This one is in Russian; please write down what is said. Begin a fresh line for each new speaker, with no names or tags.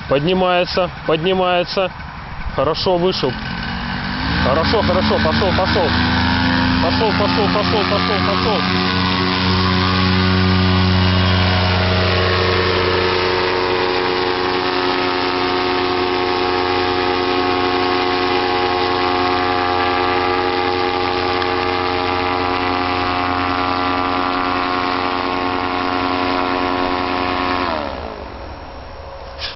Поднимается, поднимается. Хорошо, вышел. Хорошо, хорошо, пошел, пошел. Пошел, пошел, пошел, пошел, пошел.